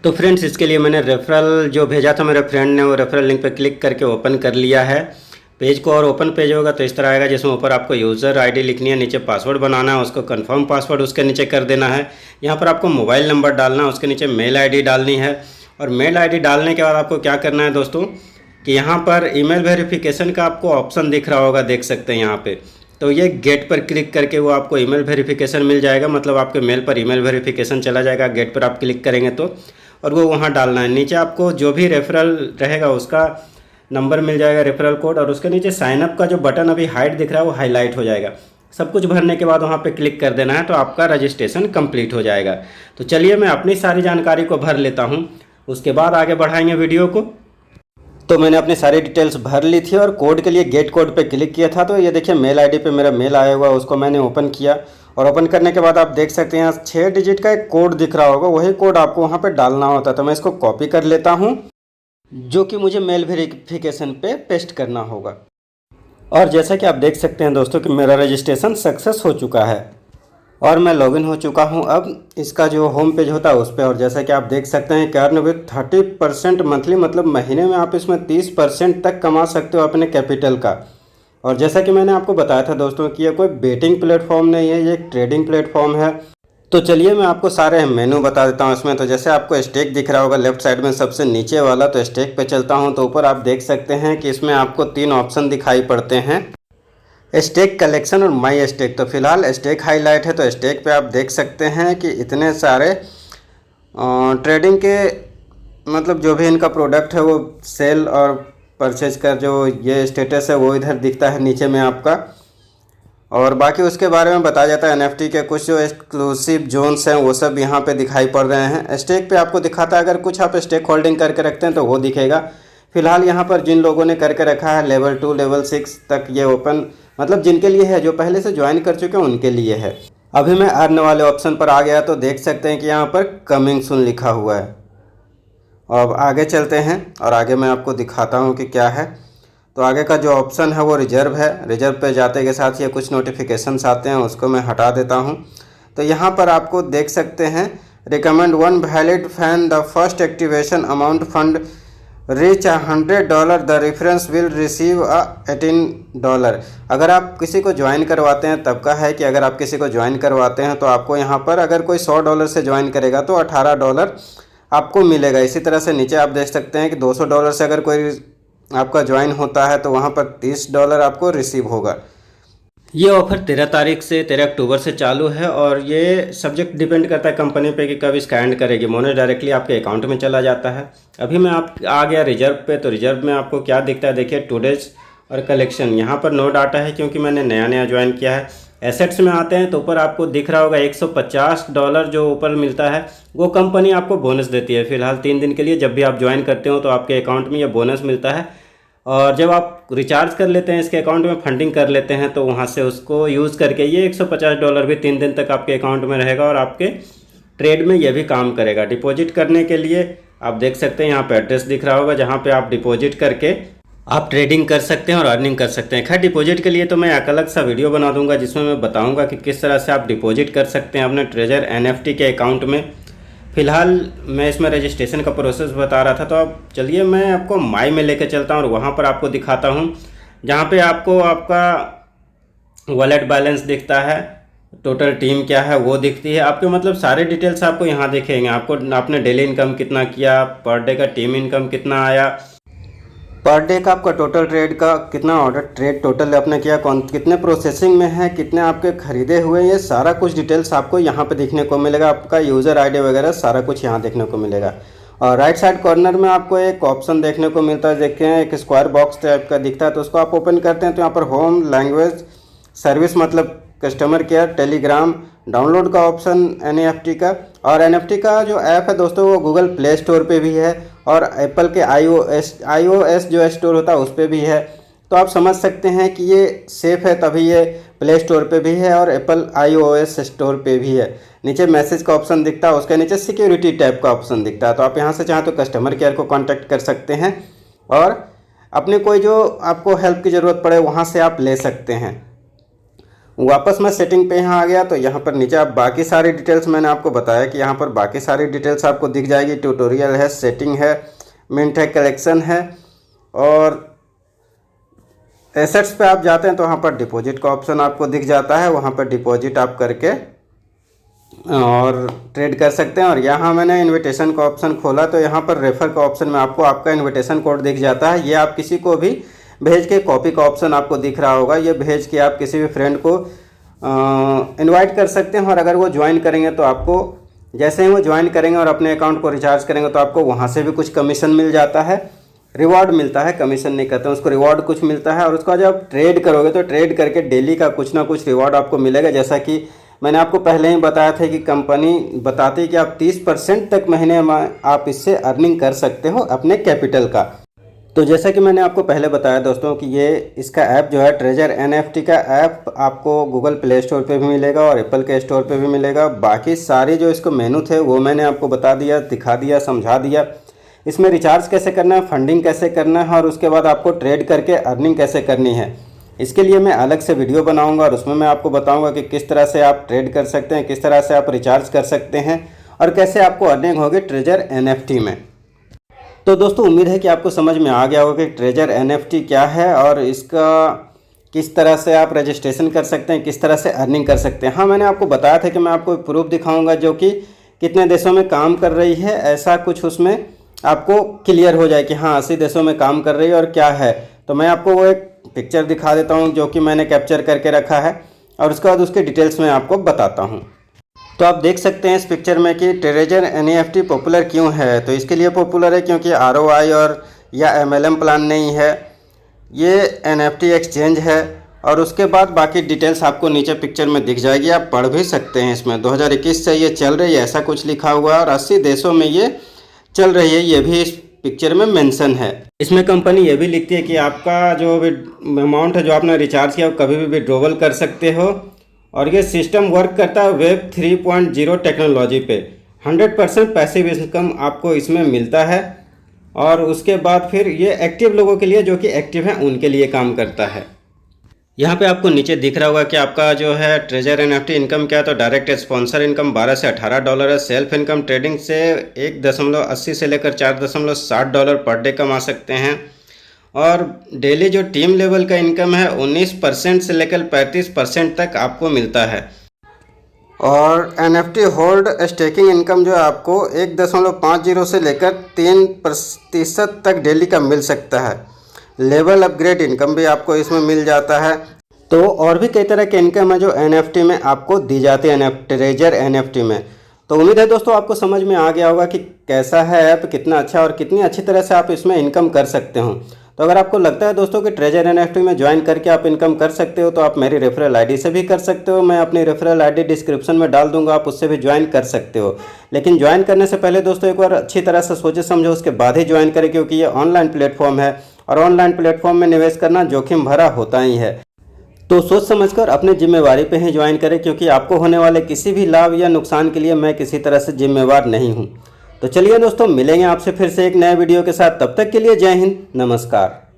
तो फ्रेंड्स, इसके लिए मैंने रेफरल जो भेजा था मेरे फ्रेंड ने, वो रेफरल लिंक पर क्लिक करके ओपन कर लिया है पेज को। और ओपन पेज होगा तो इस तरह आएगा, जिसमें ऊपर आपको यूज़र आईडी लिखनी है, नीचे पासवर्ड बनाना है, उसको कंफर्म पासवर्ड उसके नीचे कर देना है। यहाँ पर आपको मोबाइल नंबर डालना है, उसके नीचे मेल आईडी डालनी है। और मेल आईडी डालने के बाद आपको क्या करना है दोस्तों, कि यहाँ पर ईमेल वेरिफिकेशन का आपको ऑप्शन दिख रहा होगा, देख सकते हैं यहाँ पे। तो ये गेट पर क्लिक करके वो आपको ईमेल वेरिफिकेशन मिल जाएगा, मतलब आपके मेल पर ईमेल वेरिफिकेशन चला जाएगा। गेट पर आप क्लिक करेंगे तो, और वो वहाँ डालना है। नीचे आपको जो भी रेफरल रहेगा उसका नंबर मिल जाएगा, रेफरल कोड, और उसके नीचे साइनअप का जो बटन अभी हाइड दिख रहा है वो हाईलाइट हो जाएगा। सब कुछ भरने के बाद वहाँ पे क्लिक कर देना है, तो आपका रजिस्ट्रेशन कंप्लीट हो जाएगा। तो चलिए मैं अपनी सारी जानकारी को भर लेता हूँ, उसके बाद आगे बढ़ाएंगे वीडियो को। तो मैंने अपनी सारी डिटेल्स भर ली थी और कोड के लिए गेट कोड पे क्लिक किया था। तो ये देखिए मेल आईडी पे मेरा मेल आया हुआ है, उसको मैंने ओपन किया। और ओपन करने के बाद आप देख सकते हैं यहाँ 6 डिजिट का एक कोड दिख रहा होगा, वही कोड आपको वहाँ पे डालना होता है। तो मैं इसको कॉपी कर लेता हूँ, जो कि मुझे मेल वेरिफिकेशन पे पेस्ट करना होगा। और जैसा कि आप देख सकते हैं दोस्तों कि मेरा रजिस्ट्रेशन सक्सेस हो चुका है और मैं लॉगिन हो चुका हूं अब इसका जो होम पेज होता है उस पर। और जैसा कि आप देख सकते हैं कि अर्न विथ 30% मंथली, मतलब महीने में आप इसमें 30% तक कमा सकते हो अपने कैपिटल का। और जैसा कि मैंने आपको बताया था दोस्तों कि ये कोई बेटिंग प्लेटफॉर्म नहीं है, ये एक ट्रेडिंग प्लेटफॉर्म है। तो चलिए मैं आपको सारे मेनू बता देता हूँ इसमें। तो जैसे आपको स्टेक दिख रहा होगा लेफ्ट साइड में सबसे नीचे वाला, तो स्टेक पे चलता हूँ तो ऊपर आप देख सकते हैं कि इसमें आपको 3 ऑप्शन दिखाई पड़ते हैं, स्टेक, कलेक्शन और माई स्टेक। तो फिलहाल स्टेक हाईलाइट है, तो स्टेक पे आप देख सकते हैं कि इतने सारे ट्रेडिंग के मतलब जो भी इनका प्रोडक्ट है वो सेल और परचेज का जो ये स्टेटस है वो इधर दिखता है नीचे में आपका। और बाकी उसके बारे में बताया जाता है एनएफटी के कुछ जो एक्सक्लूसिव जोन्स हैं वो सब यहाँ पे दिखाई पड़ रहे हैं। स्टेक पे आपको दिखाता है, अगर कुछ आप स्टेक होल्डिंग करके रखते हैं तो वो दिखेगा। फिलहाल यहाँ पर जिन लोगों ने करके रखा है लेवल 2 लेवल 6 तक ये ओपन, मतलब जिनके लिए है, जो पहले से ज्वाइन कर चुके हैं उनके लिए है। अभी मैं अर्न वाले ऑप्शन पर आ गया तो देख सकते हैं कि यहाँ पर कमिंग सून लिखा हुआ है। अब आगे चलते हैं और आगे मैं आपको दिखाता हूँ कि क्या है। तो आगे का जो ऑप्शन है वो रिजर्व है। रिजर्व पे जाते के साथ ये कुछ नोटिफिकेशंस आते हैं, उसको मैं हटा देता हूँ। तो यहाँ पर आपको देख सकते हैं recommend 1 valid fan the first activation amount fund reach $100 the reference will receive $18। अगर आप किसी को ज्वाइन करवाते हैं तब का है कि अगर आप किसी को ज्वाइन करवाते हैं तो आपको यहाँ पर अगर कोई $100 से ज्वाइन करेगा तो $18 आपको मिलेगा। इसी तरह से नीचे आप देख सकते हैं कि $200 से अगर कोई आपका ज्वाइन होता है तो वहाँ पर $30 आपको रिसीव होगा। ये ऑफ़र 13 तारीख से 13 अक्टूबर से चालू है और ये सब्जेक्ट डिपेंड करता है कंपनी पे कि कब इसका एंड करेगी। मोने डायरेक्टली आपके अकाउंट में चला जाता है। अभी मैं आ गया रिजर्व पे, तो रिजर्व में आपको क्या दिखता है देखिए, टुडेज और कलेक्शन। यहाँ पर नो डाटा है क्योंकि मैंने नया ज्वाइन किया है। एसेट्स में आते हैं तो ऊपर आपको दिख रहा होगा $150 जो ऊपर मिलता है, वो कंपनी आपको बोनस देती है फिलहाल 3 दिन के लिए। जब भी आप ज्वाइन करते हो तो आपके अकाउंट में ये बोनस मिलता है। और जब आप रिचार्ज कर लेते हैं, इसके अकाउंट में फंडिंग कर लेते हैं, तो वहाँ से उसको यूज़ करके ये $150 भी 3 दिन तक आपके अकाउंट में रहेगा और आपके ट्रेड में ये भी काम करेगा। डिपॉजिट करने के लिए आप देख सकते हैं यहाँ पे एड्रेस दिख रहा होगा, जहाँ पे आप डिपॉजिट करके आप ट्रेडिंग कर सकते हैं और अर्निंग कर सकते हैं। खैर डिपॉजिट के लिए तो मैं एक अलग सा वीडियो बना दूंगा जिसमें मैं बताऊंगा कि किस तरह से आप डिपॉजिट कर सकते हैं अपने ट्रेजर एनएफटी के अकाउंट में। फ़िलहाल मैं इसमें रजिस्ट्रेशन का प्रोसेस बता रहा था, तो अब चलिए मैं आपको माई में लेकर चलता हूँ और वहाँ पर आपको दिखाता हूँ, जहाँ पे आपको आपका वॉलेट बैलेंस दिखता है, टोटल टीम क्या है वो दिखती है आपके, मतलब सारे डिटेल्स आपको यहाँ दिखेंगे। आपको आपने डेली इनकम कितना किया, पर डे का टीम इनकम कितना आया, पर डे का आपका टोटल ट्रेड का कितना ऑर्डर ट्रेड टोटल आपने किया, कौन कितने प्रोसेसिंग में है, कितने आपके खरीदे हुए, ये सारा कुछ डिटेल्स आपको यहाँ पे देखने को मिलेगा। आपका यूज़र आईडी वगैरह सारा कुछ यहाँ देखने को मिलेगा। और राइट साइड कॉर्नर में आपको एक ऑप्शन देखने को मिलता है, देखते हैं एक स्क्वायर बॉक्स टाइप का दिखता है, तो उसको आप ओपन करते हैं तो यहाँ पर होम, लैंग्वेज, सर्विस मतलब कस्टमर केयर, टेलीग्राम, डाउनलोड का ऑप्शन एनएफटी का। और एनएफटी का जो ऐप है दोस्तों वो गूगल प्ले स्टोर पे भी है और एप्पल के iOS जो स्टोर होता है उस पर भी है। तो आप समझ सकते हैं कि ये सेफ़ है, तभी ये प्ले स्टोर पे भी है और एप्पल iOS स्टोर पे भी है। नीचे मैसेज का ऑप्शन दिखता है, उसके नीचे सिक्योरिटी टैब का ऑप्शन दिखता है। तो आप यहाँ से चाहें तो कस्टमर केयर को कॉन्टैक्ट कर सकते हैं और अपने कोई जो आपको हेल्प की ज़रूरत पड़े वहाँ से आप ले सकते हैं। वापस मैं सेटिंग पे यहाँ आ गया तो यहाँ पर नीचे आप बाकी सारी डिटेल्स मैंने आपको बताया कि यहाँ पर बाकी सारी डिटेल्स आपको दिख जाएगी। ट्यूटोरियल है, सेटिंग है, मिंट है, कलेक्शन है और एसेट्स पे आप जाते हैं तो वहाँ पर डिपॉजिट का ऑप्शन आपको दिख जाता है। वहाँ पर डिपॉजिट आप करके और ट्रेड कर सकते हैं। और यहाँ मैंने इनविटेशन का ऑप्शन खोला तो यहाँ पर रेफर का ऑप्शन में आपको आपका इनविटेशन कोड दिख जाता है। ये आप किसी को भी भेज के कॉपी का ऑप्शन आपको दिख रहा होगा, ये भेज के आप किसी भी फ्रेंड को इनवाइट कर सकते हैं। और अगर वो ज्वाइन करेंगे तो आपको जैसे ही वो ज्वाइन करेंगे और अपने अकाउंट को रिचार्ज करेंगे तो आपको वहाँ से भी कुछ कमीशन मिल जाता है, रिवॉर्ड मिलता है। कमीशन नहीं कहते हैं उसको, रिवॉर्ड कुछ मिलता है। और उसका जब आप ट्रेड करोगे तो ट्रेड करके डेली का कुछ ना कुछ रिवॉर्ड आपको मिलेगा। जैसा कि मैंने आपको पहले ही बताया था कि कंपनी बताती है कि आप 30% तक महीने में आप इससे अर्निंग कर सकते हो अपने कैपिटल का। तो जैसा कि मैंने आपको पहले बताया दोस्तों कि ये इसका ऐप जो है ट्रेजर NFT का ऐप आपको गूगल प्ले स्टोर पे भी मिलेगा और एप्पल के स्टोर पे भी मिलेगा। बाकी सारी जो इसको मेनू थे वो मैंने आपको बता दिया, दिखा दिया, समझा दिया। इसमें रिचार्ज कैसे करना है, फंडिंग कैसे करना है और उसके बाद आपको ट्रेड करके अर्निंग कैसे करनी है, इसके लिए मैं अलग से वीडियो बनाऊंगा और उसमें मैं आपको बताऊंगा कि किस तरह से आप ट्रेड कर सकते हैं, किस तरह से आप रिचार्ज कर सकते हैं और कैसे आपको अर्निंग होगी ट्रेजर NFT में। तो दोस्तों उम्मीद है कि आपको समझ में आ गया होगा कि ट्रेजर NFT क्या है और इसका किस तरह से आप रजिस्ट्रेशन कर सकते हैं, किस तरह से अर्निंग कर सकते हैं। हाँ, मैंने आपको बताया था कि मैं आपको प्रूफ दिखाऊंगा जो कि कितने देशों में काम कर रही है, ऐसा कुछ उसमें आपको क्लियर हो जाए कि हाँ 80 देशों में काम कर रही है और क्या है। तो मैं आपको वो एक पिक्चर दिखा देता हूँ जो कि मैंने कैप्चर करके रखा है और उसके बाद उसके डिटेल्स में आपको बताता हूँ। तो आप देख सकते हैं इस पिक्चर में कि ट्रेजर NFT पॉपुलर क्यों है। तो इसके लिए पॉपुलर है क्योंकि ROI और या MLM प्लान नहीं है, ये NFT एक्सचेंज है। और उसके बाद बाकी डिटेल्स आपको नीचे पिक्चर में दिख जाएगी, आप पढ़ भी सकते हैं। इसमें 2021 से ये चल रही है ऐसा कुछ लिखा हुआ है और 80 देशों में ये चल रही है, ये भी इस पिक्चर में मेंशन है। इसमें कंपनी ये भी लिखती है कि आपका जो भी अमाउंट है जो आपने रिचार्ज किया वो कभी भी विड्रॉवल कर सकते हो। और ये सिस्टम वर्क करता है वेब 3.0 टेक्नोलॉजी पे। 100% पैसिव इनकम आपको इसमें मिलता है। और उसके बाद फिर ये एक्टिव लोगों के लिए, जो कि एक्टिव हैं उनके लिए काम करता है। यहाँ पे आपको नीचे दिख रहा होगा कि आपका जो है ट्रेजर NFT इनकम क्या है। तो डायरेक्ट स्पॉन्सर इनकम $12 से $18 है। सेल्फ इनकम ट्रेडिंग से 1.80 से लेकर 4.60 डॉलर पर डे कमा सकते हैं। और डेली जो टीम लेवल का इनकम है 19% से लेकर 35% तक आपको मिलता है। और NFT होल्ड स्टेकिंग इनकम जो है आपको 1.50 से लेकर 3% तक डेली का मिल सकता है। लेवल अपग्रेड इनकम भी आपको इसमें मिल जाता है। तो और भी कई तरह के इनकम है जो NFT में आपको दी जाती है, ट्रेजर NFT में। तो उम्मीद है दोस्तों आपको समझ में आ गया होगा कि कैसा है ऐप, कितना अच्छा और कितनी अच्छी तरह से आप इसमें इनकम कर सकते हो। तो अगर आपको लगता है दोस्तों कि ट्रेजर NFT में ज्वाइन करके आप इनकम कर सकते हो तो आप मेरी रेफरल आईडी से भी कर सकते हो। मैं अपनी रेफरल आईडी डिस्क्रिप्शन में डाल दूंगा, आप उससे भी ज्वाइन कर सकते हो। लेकिन ज्वाइन करने से पहले दोस्तों एक बार अच्छी तरह से सोचे समझो, उसके बाद ही ज्वाइन करें, क्योंकि ये ऑनलाइन प्लेटफॉर्म है और ऑनलाइन प्लेटफॉर्म में निवेश करना जोखिम भरा होता ही है। तो सोच समझकर अपनी जिम्मेवारी पे ही ज्वाइन करें, क्योंकि आपको होने वाले किसी भी लाभ या नुकसान के लिए मैं किसी तरह से जिम्मेवार नहीं हूँ। तो चलिए दोस्तों, मिलेंगे आपसे फिर से एक नए वीडियो के साथ। तब तक के लिए जय हिंद, नमस्कार।